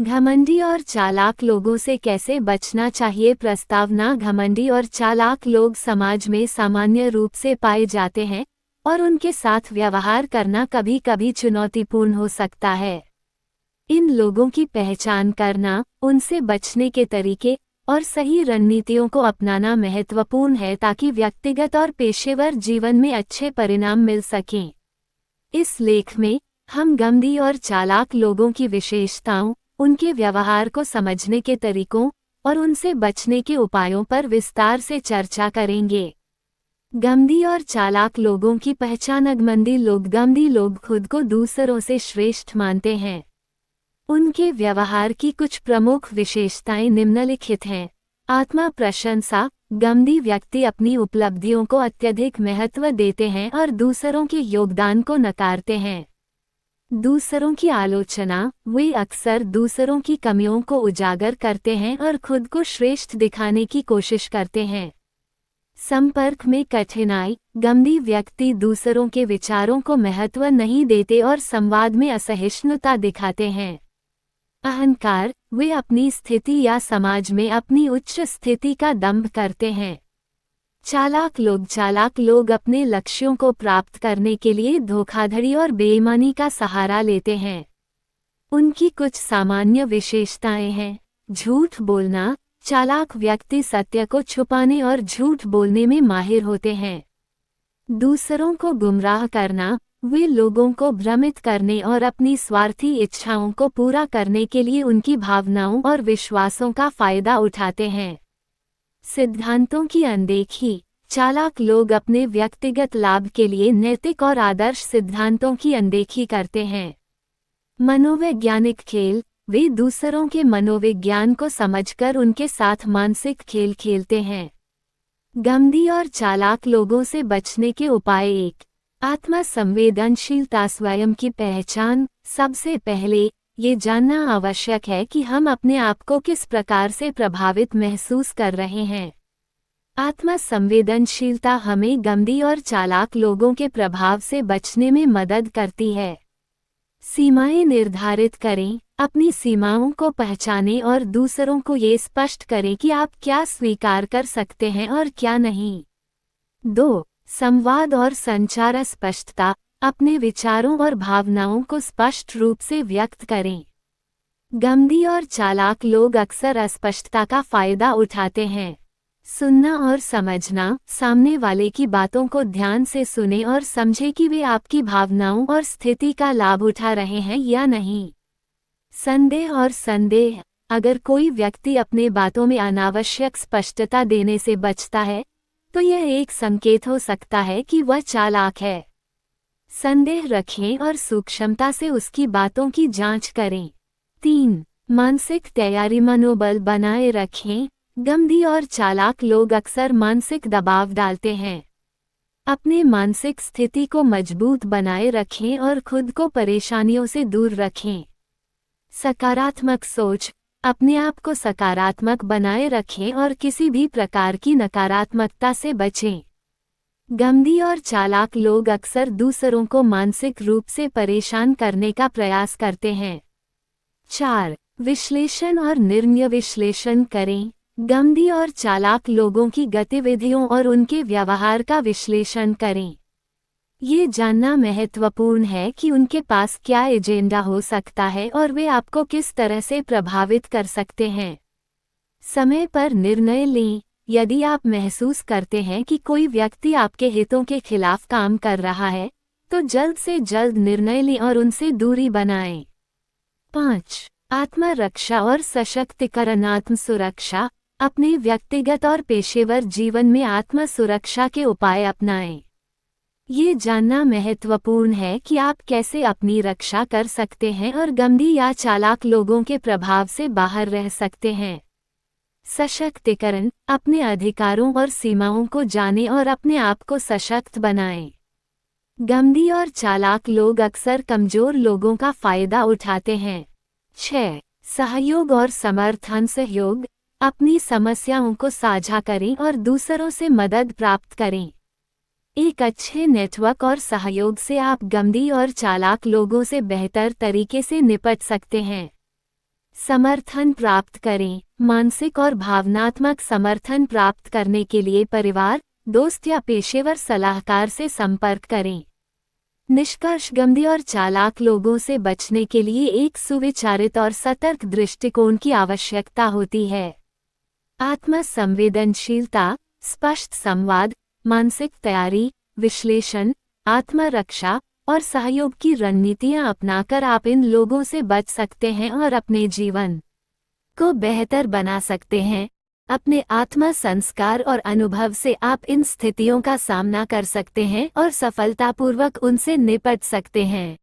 घमंडी और चालाक लोगों से कैसे बचना चाहिए। प्रस्तावना। घमंडी और चालाक लोग समाज में सामान्य रूप से पाए जाते हैं और उनके साथ व्यवहार करना कभी कभी चुनौतीपूर्ण हो सकता है। इन लोगों की पहचान करना, उनसे बचने के तरीके और सही रणनीतियों को अपनाना महत्वपूर्ण है ताकि व्यक्तिगत और पेशेवर जीवन में अच्छे परिणाम मिल सकें। इस लेख में हम घमंडी और चालाक लोगों की विशेषताओं, उनके व्यवहार को समझने के तरीकों और उनसे बचने के उपायों पर विस्तार से चर्चा करेंगे। घमंडी और चालाक लोगों की पहचान। घमंडी लोग खुद को दूसरों से श्रेष्ठ मानते हैं। उनके व्यवहार की कुछ प्रमुख विशेषताएं निम्नलिखित हैं। आत्मा प्रशंसा। घमंडी व्यक्ति अपनी उपलब्धियों को अत्यधिक महत्व देते हैं और दूसरों के योगदान को नकारते हैं। दूसरों की आलोचना। वे अक्सर दूसरों की कमियों को उजागर करते हैं और खुद को श्रेष्ठ दिखाने की कोशिश करते हैं। संपर्क में कठिनाई। घमंडी व्यक्ति दूसरों के विचारों को महत्व नहीं देते और संवाद में असहिष्णुता दिखाते हैं। अहंकार। वे अपनी स्थिति या समाज में अपनी उच्च स्थिति का दंभ करते हैं। चालाक लोग अपने लक्ष्यों को प्राप्त करने के लिए धोखाधड़ी और बेईमानी का सहारा लेते हैं। उनकी कुछ सामान्य विशेषताएं हैं। झूठ बोलना। चालाक व्यक्ति सत्य को छुपाने और झूठ बोलने में माहिर होते हैं। दूसरों को गुमराह करना। वे लोगों को भ्रमित करने और अपनी स्वार्थी इच्छाओं को पूरा करने के लिए उनकी भावनाओं और विश्वासों का फायदा उठाते हैं। सिद्धांतों की अनदेखी। चालाक लोग अपने व्यक्तिगत लाभ के लिए नैतिक और आदर्श सिद्धांतों की अनदेखी करते हैं। मनोवैज्ञानिक खेल। वे दूसरों के मनोविज्ञान को समझकर उनके साथ मानसिक खेल खेलते हैं। घमंडी और चालाक लोगों से बचने के उपाय। 1. आत्म संवेदनशीलता। स्वयं की पहचान। सबसे पहले ये जानना आवश्यक है कि हम अपने आप को किस प्रकार से प्रभावित महसूस कर रहे हैं। आत्म संवेदनशीलता हमें घमंडी और चालाक लोगों के प्रभाव से बचने में मदद करती है। सीमाएं निर्धारित करें। अपनी सीमाओं को पहचानें और दूसरों को ये स्पष्ट करें कि आप क्या स्वीकार कर सकते हैं और क्या नहीं। 2. संवाद और संचार। स्पष्टता। अपने विचारों और भावनाओं को स्पष्ट रूप से व्यक्त करें। घमंडी और चालाक लोग अक्सर अस्पष्टता का फायदा उठाते हैं। सुनना और समझना। सामने वाले की बातों को ध्यान से सुनें और समझें कि वे आपकी भावनाओं और स्थिति का लाभ उठा रहे हैं या नहीं। संदेह और संदेह। अगर कोई व्यक्ति अपने बातों में अनावश्यक स्पष्टता देने से बचता है तो यह एक संकेत हो सकता है कि वह चालाक है। संदेह रखें और सूक्ष्मता से उसकी बातों की जांच करें। 3. मानसिक तैयारी। मनोबल बनाए रखें। घमंडी और चालाक लोग अक्सर मानसिक दबाव डालते हैं। अपने मानसिक स्थिति को मजबूत बनाए रखें और खुद को परेशानियों से दूर रखें। सकारात्मक सोच। अपने आप को सकारात्मक बनाए रखें और किसी भी प्रकार की नकारात्मकता से बचें। घमंडी और चालाक लोग अक्सर दूसरों को मानसिक रूप से परेशान करने का प्रयास करते हैं। 4. विश्लेषण और निर्णय विश्लेषण करें। घमंडी और चालाक लोगों की गतिविधियों और उनके व्यवहार का विश्लेषण करें। ये जानना महत्वपूर्ण है कि उनके पास क्या एजेंडा हो सकता है और वे आपको किस तरह से प्रभावित कर सकते हैं। समय पर निर्णय लें। यदि आप महसूस करते हैं कि कोई व्यक्ति आपके हितों के खिलाफ काम कर रहा है तो जल्द से जल्द निर्णय लें और उनसे दूरी बनाएं। 5. आत्मरक्षा और सशक्तिकरण। आत्म सुरक्षा। अपने व्यक्तिगत और पेशेवर जीवन में आत्म सुरक्षा के उपाय अपनाएं। ये जानना महत्वपूर्ण है कि आप कैसे अपनी रक्षा कर सकते हैं और घमंडी या चालाक लोगों के प्रभाव से बाहर रह सकते हैं। सशक्तिकरण। अपने अधिकारों और सीमाओं को जानें और अपने आप को सशक्त बनाएं। घमंडी और चालाक लोग अक्सर कमजोर लोगों का फायदा उठाते हैं। 6. सहयोग और समर्थन। सहयोग। अपनी समस्याओं को साझा करें और दूसरों से मदद प्राप्त करें। एक अच्छे नेटवर्क और सहयोग से आप घमंडी और चालाक लोगों से बेहतर तरीके से निपट सकते हैं। समर्थन प्राप्त करें। मानसिक और भावनात्मक समर्थन प्राप्त करने के लिए परिवार, दोस्त या पेशेवर सलाहकार से संपर्क करें। निष्कर्षगंधी और चालाक लोगों से बचने के लिए एक सुविचारित और सतर्क दृष्टिकोण की आवश्यकता होती है। आत्म संवेदनशीलता, स्पष्ट संवाद, मानसिक तैयारी, विश्लेषण, आत्मरक्षा और सहयोग की रणनीतियां अपनाकर आप इन लोगों से बच सकते हैं और अपने जीवन को बेहतर बना सकते हैं। अपने आत्म संस्कार और अनुभव से आप इन स्थितियों का सामना कर सकते हैं और सफलतापूर्वक उनसे निपट सकते हैं।